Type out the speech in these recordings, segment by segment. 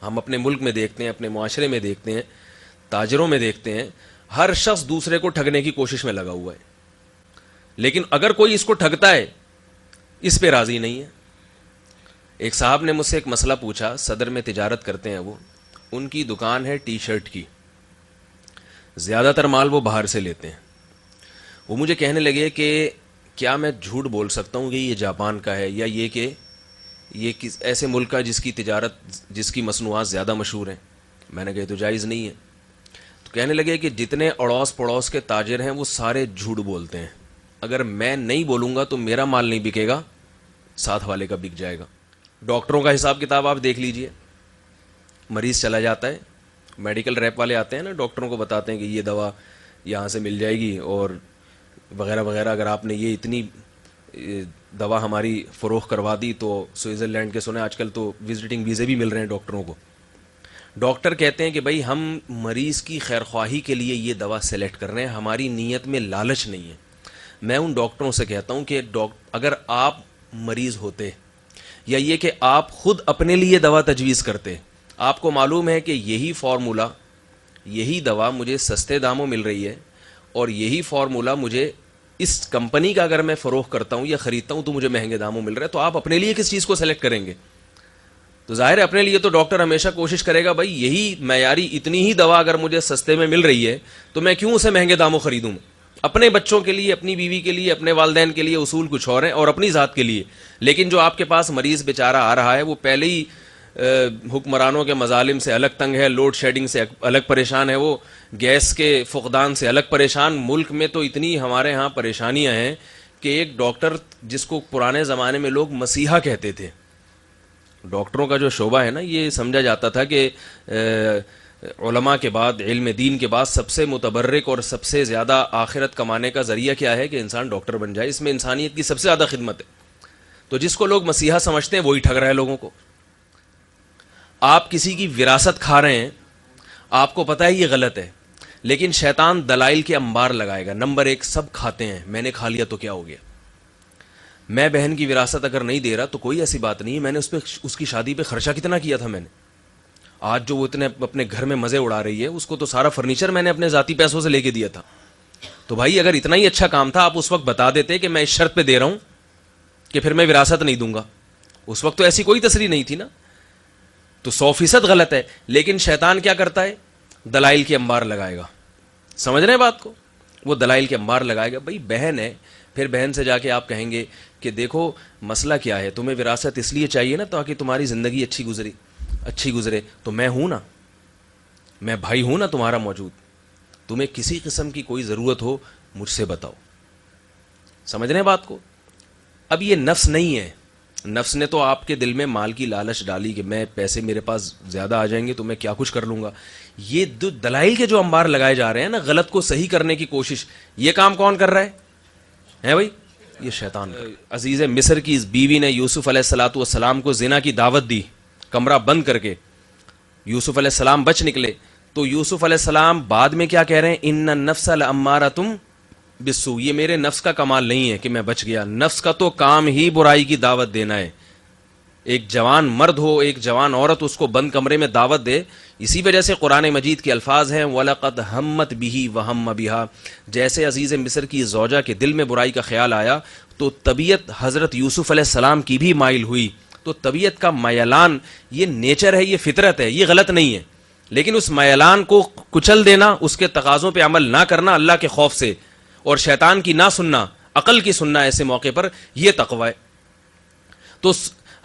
ہم اپنے ملک میں دیکھتے ہیں, اپنے معاشرے میں دیکھتے ہیں, تاجروں میں دیکھتے ہیں, ہر شخص دوسرے کو ٹھگنے کی کوشش میں لگا ہوا ہے, لیکن اگر کوئی اس کو ٹھگتا ہے اس پہ راضی نہیں ہے. ایک صاحب نے مجھ سے ایک مسئلہ پوچھا, صدر میں تجارت کرتے ہیں وہ, ان کی دکان ہے ٹی شرٹ کی, زیادہ تر مال وہ باہر سے لیتے ہیں. وہ مجھے کہنے لگے کہ کیا میں جھوٹ بول سکتا ہوں کہ یہ جاپان کا ہے, یا یہ کہ یہ کس ایسے ملک کا جس کی تجارت, جس کی مصنوعات زیادہ مشہور ہیں. میں نے کہا تو جائز نہیں ہے. تو کہنے لگے کہ جتنے اڑوس پڑوس کے تاجر ہیں وہ سارے جھوٹ بولتے ہیں, اگر میں نہیں بولوں گا تو میرا مال نہیں بکے گا, ساتھ والے کا بک جائے گا. ڈاکٹروں کا حساب کتاب آپ دیکھ لیجئے, مریض چلا جاتا ہے, میڈیکل ریپ والے آتے ہیں نا, ڈاکٹروں کو بتاتے ہیں کہ یہ دوا یہاں سے مل جائے گی اور وغیرہ وغیرہ, اگر آپ نے یہ اتنی دوا ہماری فروخت کروا دی تو سوئٹزرلینڈ کے سنے آج کل تو وزٹنگ ویزے بھی مل رہے ہیں ڈاکٹروں کو. ڈاکٹر کہتے ہیں کہ بھائی ہم مریض کی خیر خواہی کے لیے یہ دوا سلیکٹ کر رہے ہیں, ہماری نیت میں لالچ نہیں ہے. میں ان ڈاکٹروں سے کہتا ہوں کہ اگر آپ مریض ہوتے, یا یہ کہ آپ خود اپنے لیے دوا تجویز کرتے, آپ کو معلوم ہے کہ یہی فارمولا, یہی دوا مجھے سستے داموں مل رہی ہے, اور یہی فارمولا مجھے اس کمپنی کا اگر میں فروخت کرتا ہوں یا خریدتا ہوں تو مجھے مہنگے داموں مل رہا ہے, تو آپ اپنے لیے کس چیز کو سلیکٹ کریں گے؟ تو ظاہر ہے اپنے لیے تو ڈاکٹر ہمیشہ کوشش کرے گا بھائی یہی معیاری اتنی ہی دوا اگر مجھے سستے میں مل رہی ہے تو میں کیوں اسے مہنگے داموں خریدوں. اپنے بچوں کے لیے, اپنی بیوی کے لیے, اپنے والدین کے لیے اصول کچھ اور ہیں, اور اپنی ذات کے لیے. لیکن جو آپ کے پاس مریض بیچارہ آ رہا ہے وہ پہلے ہی حکمرانوں کے مظالم سے الگ تنگ ہے, لوڈ شیڈنگ سے الگ پریشان ہے, وہ گیس کے فقدان سے الگ پریشان. ملک میں تو اتنی ہمارے ہاں پریشانیاں ہیں کہ ایک ڈاکٹر جس کو پرانے زمانے میں لوگ مسیحا کہتے تھے, ڈاکٹروں کا جو شعبہ ہے نا, یہ سمجھا جاتا تھا کہ علماء کے بعد, علم دین کے بعد سب سے متبرک اور سب سے زیادہ آخرت کمانے کا ذریعہ کیا ہے کہ انسان ڈاکٹر بن جائے, اس میں انسانیت کی سب سے زیادہ خدمت ہے. تو جس کو لوگ مسیحا سمجھتے ہیں وہی ٹھگ رہا ہے لوگوں کو. آپ کسی کی وراثت کھا رہے ہیں, آپ کو پتہ ہے یہ غلط ہے, لیکن شیطان دلائل کے انبار لگائے گا. نمبر ایک, سب کھاتے ہیں, میں نے کھا لیا تو کیا ہو گیا؟ میں بہن کی وراثت اگر نہیں دے رہا تو کوئی ایسی بات نہیں ہے, میں نے اس کی شادی پہ خرچہ کتنا کیا تھا میں نے. آج جو وہ اتنے اپنے گھر میں مزے اڑا رہی ہے, اس کو تو سارا فرنیچر میں نے اپنے ذاتی پیسوں سے لے کے دیا تھا. تو بھائی اگر اتنا ہی اچھا کام تھا آپ اس وقت بتا دیتے کہ میں اس شرط پہ دے رہا ہوں کہ پھر میں وراثت نہیں دوں گا. اس وقت تو ایسی کوئی تصریح نہیں تھی نا. تو 100% غلط ہے, لیکن شیطان کیا کرتا ہے؟ دلائل کے انبار لگائے گا. سمجھ رہے ہیں بات کو؟ وہ دلائل کے انبار لگائے گا. بھائی بہن ہے, پھر بہن سے جا کے آپ کہیں گے کہ دیکھو مسئلہ کیا ہے, تمہیں وراثت اس لیے چاہیے نا تاکہ تمہاری زندگی اچھی گزرے. تو میں ہوں نا, میں بھائی ہوں نا تمہارا موجود, تمہیں کسی قسم کی کوئی ضرورت ہو مجھ سے بتاؤ. سمجھ رہے ہیں بات کو؟ اب یہ نفس نہیں ہے, نفس نے تو آپ کے دل میں مال کی لالچ ڈالی کہ میں پیسے میرے پاس زیادہ آ جائیں گے تو میں کیا کچھ کر لوں گا. یہ دلائل کے جو انبار لگائے جا رہے ہیں نا, غلط کو صحیح کرنے کی کوشش, یہ کام کون کر رہا ہے بھائی؟ یہ شیطان. عزیز مصر کی اس بیوی نے یوسف علیہ الصلوۃ والسلام کو زنا کی دعوت دی, کمرہ بند کر کے. یوسف علیہ السلام بچ نکلے, تو یوسف علیہ السلام بعد میں کیا کہہ رہے ہیں؟ ان النفس لامارۃ بالسوء, یہ میرے نفس کا کمال نہیں ہے کہ میں بچ گیا, نفس کا تو کام ہی برائی کی دعوت دینا ہے. ایک جوان مرد ہو, ایک جوان عورت, اس کو بند کمرے میں دعوت دے. اسی وجہ سے قرآن مجید کے الفاظ ہیں وَلَقَدْ هَمَّتْ بِهِ وَهَمَّ بِهَا, جیسے عزیز مصر کی زوجہ کے دل میں برائی کا خیال آیا تو طبیعت حضرت یوسف علیہ السلام کی بھی مائل ہوئی. تو طبیعت کا میلان یہ نیچر ہے, یہ فطرت ہے, یہ غلط نہیں ہے, لیکن اس میلان کو کچل دینا, اس کے تقاضوں پہ عمل نہ کرنا اللہ کے خوف سے, اور شیطان کی نہ سننا, عقل کی سننا ایسے موقع پر, یہ تقوی ہے. تو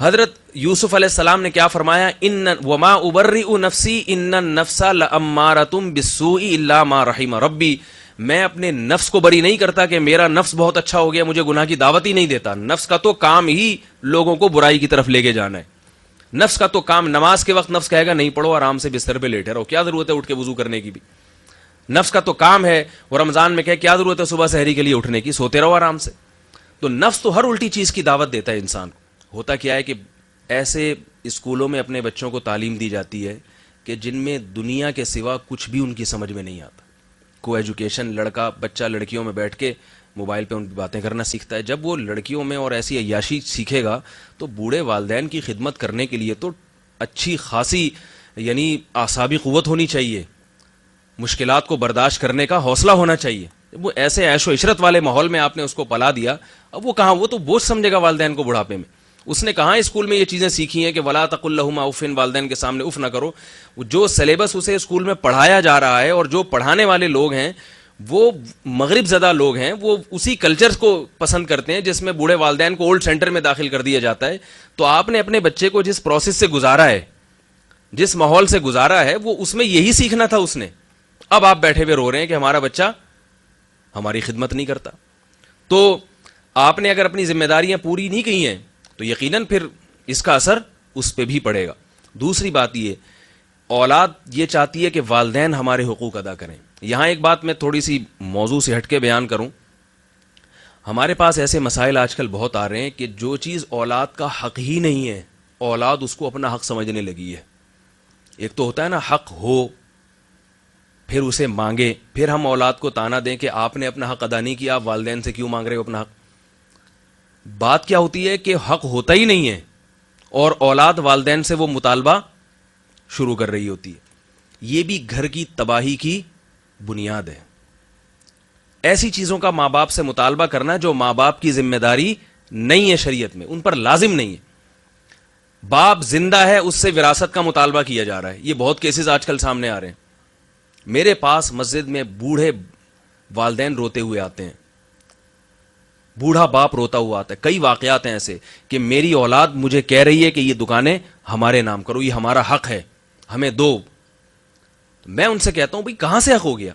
حضرت یوسف علیہ السلام نے کیا فرمایا؟ ان وما ابرئ نفسی ان النفس لامارۃ بالسوء الا ما رحم ربی, میں اپنے نفس کو بری نہیں کرتا کہ میرا نفس بہت اچھا ہو گیا, مجھے گناہ کی دعوت ہی نہیں دیتا. نفس کا تو کام ہی لوگوں کو برائی کی طرف لے کے جانا ہے. نفس کا تو کام, نماز کے وقت نفس کہے گا نہیں پڑھو, آرام سے بستر پہ لیٹے رہو, کیا ضرورت ہے اٹھ کے وضو کرنے کی بھی. نفس کا تو کام ہے وہ رمضان میں کہے کیا ضرورت ہے صبح سحری کے لیے اٹھنے کی, سوتے رہو آرام سے. تو نفس تو ہر الٹی چیز کی دعوت دیتا ہے انسان کو. ہوتا کیا ہے کہ ایسے اسکولوں میں اپنے بچوں کو تعلیم دی جاتی ہے کہ جن میں دنیا کے سوا کچھ بھی ان کی سمجھ میں نہیں آتا. کو ایجوکیشن, بچہ لڑکیوں میں بیٹھ کے موبائل پہ ان باتیں کرنا سیکھتا ہے. جب وہ لڑکیوں میں اور ایسی عیاشی سیکھے گا تو بوڑھے والدین کی خدمت کرنے کے لیے تو اچھی خاصی یعنی اعصابی قوت ہونی چاہیے, مشکلات کو برداشت کرنے کا حوصلہ ہونا چاہیے. وہ ایسے عیش و عشرت والے ماحول میں آپ نے اس کو پلا دیا, اب وہ کہاں, وہ تو بوجھ سمجھے گا والدین کو بڑھاپے میں. اس نے کہاں اسکول میں یہ چیزیں سیکھی ہیں کہ ولا تقل لہما اف, والدین کے سامنے اف نہ کرو. جو سلیبس اسے اسکول میں پڑھایا جا رہا ہے اور جو پڑھانے والے لوگ ہیں وہ مغرب زدہ لوگ ہیں, وہ اسی کلچر کو پسند کرتے ہیں جس میں بوڑھے والدین کو اولڈ سینٹر میں داخل کر دیا جاتا ہے. تو آپ نے اپنے بچے کو جس پروسیس سے گزارا ہے, جس ماحول سے گزارا ہے, وہ اس میں یہی سیکھنا تھا اس نے. اب آپ بیٹھے ہوئے رو رہے ہیں کہ ہمارا بچہ ہماری خدمت نہیں کرتا. تو آپ نے اگر اپنی ذمہ داریاں پوری نہیں کی ہیں تو یقیناً پھر اس کا اثر اس پہ بھی پڑے گا. دوسری بات یہ, اولاد یہ چاہتی ہے کہ والدین ہمارے حقوق ادا کریں. یہاں ایک بات میں تھوڑی سی موضوع سے ہٹ کے بیان کروں. ہمارے پاس ایسے مسائل آج کل بہت آ رہے ہیں کہ جو چیز اولاد کا حق ہی نہیں ہے, اولاد اس کو اپنا حق سمجھنے لگی ہے. ایک تو ہوتا ہے نا حق ہو, پھر اسے مانگے, پھر ہم اولاد کو تانا دیں کہ آپ نے اپنا حق ادا نہیں کیا, آپ والدین سے کیوں مانگ رہے ہو اپنا حق. بات کیا ہوتی ہے کہ حق ہوتا ہی نہیں ہے اور اولاد والدین سے وہ مطالبہ شروع کر رہی ہوتی ہے. یہ بھی گھر کی تباہی کی بنیاد ہے. ایسی چیزوں کا ماں باپ سے مطالبہ کرنا جو ماں باپ کی ذمہ داری نہیں ہے, شریعت میں ان پر لازم نہیں ہے. باپ زندہ ہے, اس سے وراثت کا مطالبہ کیا جا رہا ہے. یہ بہت کیسز آج کل سامنے آ رہے ہیں. میرے پاس مسجد میں بوڑھے والدین روتے ہوئے آتے ہیں, بوڑھا باپ روتا ہوا آتا ہے. کئی واقعات ہیں ایسے کہ میری اولاد مجھے کہہ رہی ہے کہ یہ دکانیں ہمارے نام کرو, یہ ہمارا حق ہے, ہمیں دو. میں ان سے کہتا ہوں بھائی کہاں سے حق ہو گیا؟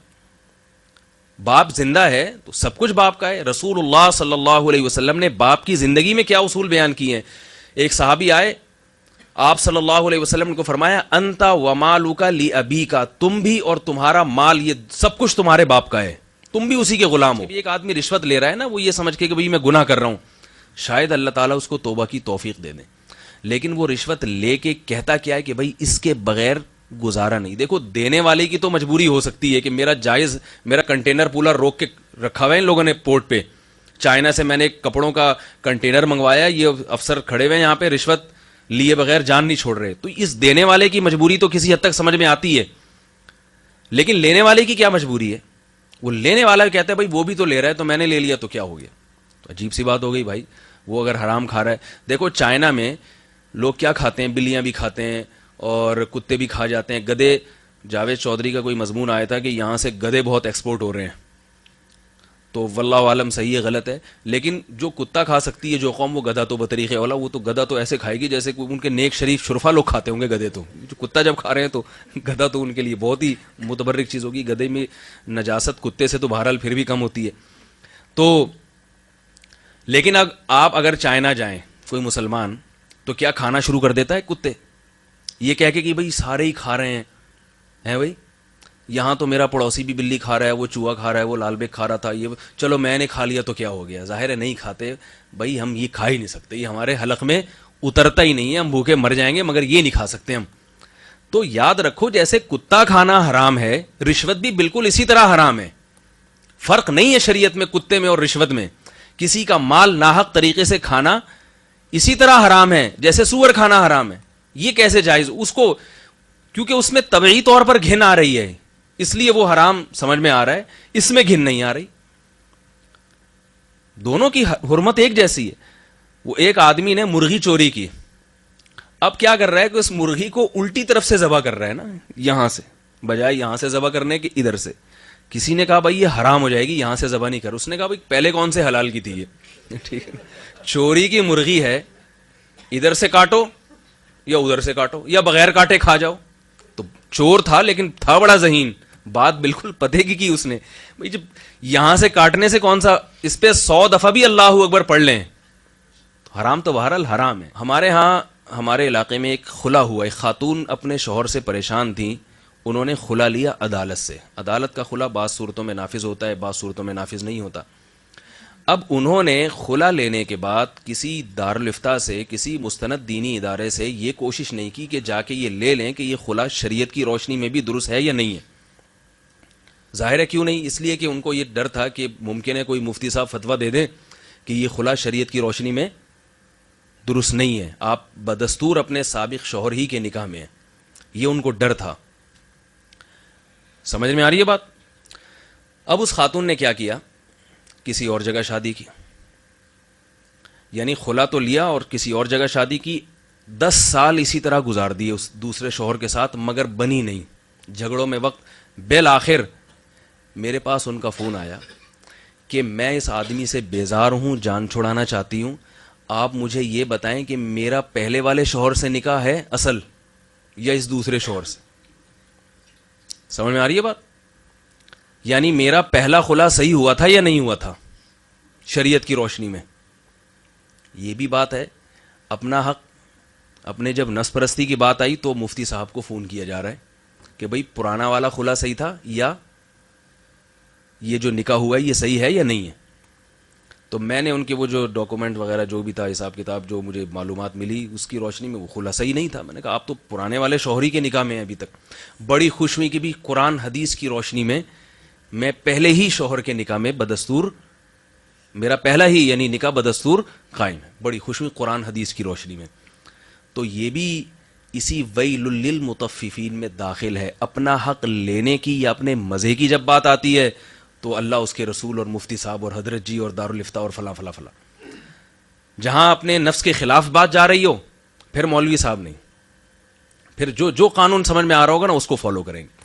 باپ زندہ ہے تو سب کچھ باپ کا ہے. رسول اللہ صلی اللہ علیہ وسلم نے باپ کی زندگی میں کیا اصول بیان کیے ہیں. ایک صحابی آئے, آپ صلی اللہ علیہ وسلم نے کو فرمایا انت ومالک لابیک, تم بھی اور تمہارا مال یہ سب کچھ تمہارے باپ کا ہے, تم بھی اسی کے غلام ہو. ایک آدمی رشوت لے رہا ہے نا, وہ یہ سمجھ کے کہ بھئی میں گناہ کر رہا ہوں, شاید اللہ تعالیٰ اس کو توبہ کی توفیق دے دیں. لیکن وہ رشوت لے کے کہتا کیا ہے کہ بھئی اس کے بغیر گزارا نہیں. دیکھو دینے والے کی تو مجبوری ہو سکتی ہے کہ میرا کنٹینر پورا روک کے رکھا ہوا ہے ان لوگوں نے پورٹ پہ, چائنا سے میں نے ایک کپڑوں کا کنٹینر منگوایا, یہ افسر کھڑے ہوئے یہاں پہ رشوت لیے بغیر جان نہیں چھوڑ رہے. تو اس دینے والے کی مجبوری تو کسی حد تک سمجھ میں آتی ہے, لیکن لینے والے کی کیا مجبوری ہے؟ وہ لینے والا کہتا ہے بھائی وہ بھی تو لے رہا ہے تو میں نے لے لیا تو کیا ہو گیا. تو عجیب سی بات ہو گئی بھائی, وہ اگر حرام کھا رہا ہے. دیکھو چائنا میں لوگ کیا کھاتے ہیں, بلیاں بھی کھاتے ہیں اور کتے بھی کھا جاتے ہیں. گدے, جاوید چودھری کا کوئی مضمون آیا تھا کہ یہاں سے گدے بہت ایکسپورٹ ہو رہے ہیں, تو واللہ عالم صحیح ہے غلط ہے, لیکن جو کتا کھا سکتی ہے جو قوم, وہ گدھا تو بطریق اولا, وہ تو گدھا تو ایسے کھائے گی جیسے ان کے نیک شریف شرفا لوگ کھاتے ہوں گے گدھے. تو جو کتا جب کھا رہے ہیں تو گدھا تو ان کے لیے بہت ہی متبرک چیز ہوگی. گدھے میں نجاست کتے سے تو بہرحال پھر بھی کم ہوتی ہے. تو لیکن اب آپ اگر چائنا جائیں کوئی مسلمان, تو کیا کھانا شروع کر دیتا ہے کتے, یہ کہہ کے کہ بھئی سارے ہی کھا رہے ہیں بھئی, یہاں تو میرا پڑوسی بھی بلی کھا رہا ہے, وہ چوہا کھا رہا ہے, وہ لال بیگ کھا رہا تھا, یہ چلو میں نے کھا لیا تو کیا ہو گیا. ظاہر ہے نہیں کھاتے بھائی, ہم یہ کھا ہی نہیں سکتے, یہ ہمارے حلق میں اترتا ہی نہیں ہے, ہم بھوکے مر جائیں گے مگر یہ نہیں کھا سکتے ہم. تو یاد رکھو جیسے کتا کھانا حرام ہے, رشوت بھی بالکل اسی طرح حرام ہے. فرق نہیں ہے شریعت میں کتے میں اور رشوت میں. کسی کا مال ناحق طریقے سے کھانا اسی طرح حرام ہے جیسے سور کھانا حرام ہے. یہ کیسے جائز؟ اس کو کیونکہ اس میں طبعی طور پر گھن آ رہی ہے, اس لیے وہ حرام سمجھ میں آ رہا ہے, اس میں گھن نہیں آ رہی. دونوں کی حرمت ایک جیسی ہے. وہ ایک آدمی نے مرغی چوری کی, اب کیا کر رہا ہے کہ اس مرغی کو الٹی طرف سے ذبح کر رہا ہے نا, یہاں سے بجائے یہاں سے ذبح کرنے کے ادھر سے. کسی نے کہا بھائی یہ حرام ہو جائے گی, یہاں سے ذبح نہیں کر. اس نے کہا بھائی پہلے کون سے حلال کی تھی یہ, ٹھیک ہے, چوری کی مرغی ہے, ادھر سے کاٹو یا ادھر سے کاٹو یا بغیر کاٹے کھا جاؤ. تو چور تھا لیکن تھا بڑا ذہین, بات بالکل پتے کی اس نے. بھائی جب یہاں سے کاٹنے سے کون سا, اس پہ 100 دفعہ بھی اللہ اکبر پڑھ لیں, حرام تو بہرحال حرام ہے. ہمارے ہاں ہمارے علاقے میں ایک خلا ہوا, ایک خاتون اپنے شوہر سے پریشان تھیں, انہوں نے خلا لیا عدالت سے. عدالت کا خلا بعض صورتوں میں نافذ ہوتا ہے, بعض صورتوں میں نافذ نہیں ہوتا. اب انہوں نے خلا لینے کے بعد کسی دارالفتہ سے, کسی مستند دینی ادارے سے یہ کوشش نہیں کی کہ جا کے یہ لے لیں کہ یہ خلا شریعت کی روشنی میں بھی درست ہے یا نہیں ہے. ظاہر ہے کیوں نہیں, اس لیے کہ ان کو یہ ڈر تھا کہ ممکن ہے کوئی مفتی صاحب فتویٰ دے دیں کہ یہ خلا شریعت کی روشنی میں درست نہیں ہے, آپ بدستور اپنے سابق شوہر ہی کے نکاح میں ہیں. یہ ان کو ڈر تھا. سمجھ میں آ رہی ہے بات؟ اب اس خاتون نے کیا کیا, کسی اور جگہ شادی کی, یعنی خلا تو لیا اور کسی اور جگہ شادی کی. 10 سال اسی طرح گزار دیے اس دوسرے شوہر کے ساتھ, مگر بنی نہیں, جھگڑوں میں وقت. بالآخر میرے پاس ان کا فون آیا کہ میں اس آدمی سے بیزار ہوں, جان چھڑانا چاہتی ہوں, آپ مجھے یہ بتائیں کہ میرا پہلے والے شوہر سے نکاح ہے اصل یا اس دوسرے شوہر سے. سمجھ میں آ رہی ہے بات؟ یعنی میرا پہلا خلا صحیح ہوا تھا یا نہیں ہوا تھا شریعت کی روشنی میں. یہ بھی بات ہے. اپنا حق, اپنے جب نس پرستی کی بات آئی تو مفتی صاحب کو فون کیا جا رہا ہے کہ بھئی پرانا والا خلا صحیح تھا یا یہ جو نکاح ہوا ہے یہ صحیح ہے یا نہیں ہے. تو میں نے ان کے وہ جو ڈاکومنٹ وغیرہ جو بھی تھا, حساب کتاب جو مجھے معلومات ملی, اس کی روشنی میں وہ خلا صحیح نہیں تھا. میں نے کہا آپ تو پرانے والے شوہری کے نکاح میں ہیں ابھی تک. بڑی خوش ہوئی کہ بھی قرآن حدیث کی روشنی میں پہلے ہی شوہر کے نکاح میں بدستور, میرا پہلا ہی یعنی نکاح بدستور قائم ہے. بڑی خوش ہوئی قرآن حدیث کی روشنی میں. تو یہ بھی اسی ویل للمطففین میں داخل ہے. اپنا حق لینے کی یا اپنے مزے کی جب بات آتی ہے تو اللہ, اس کے رسول اور مفتی صاحب اور حضرت جی اور دارالفتہ اور فلاں فلاں فلاں. جہاں اپنے نفس کے خلاف بات جا رہی ہو, پھر مولوی صاحب نہیں, پھر جو قانون سمجھ میں آ رہا ہوگا نا اس کو فالو کریں گے.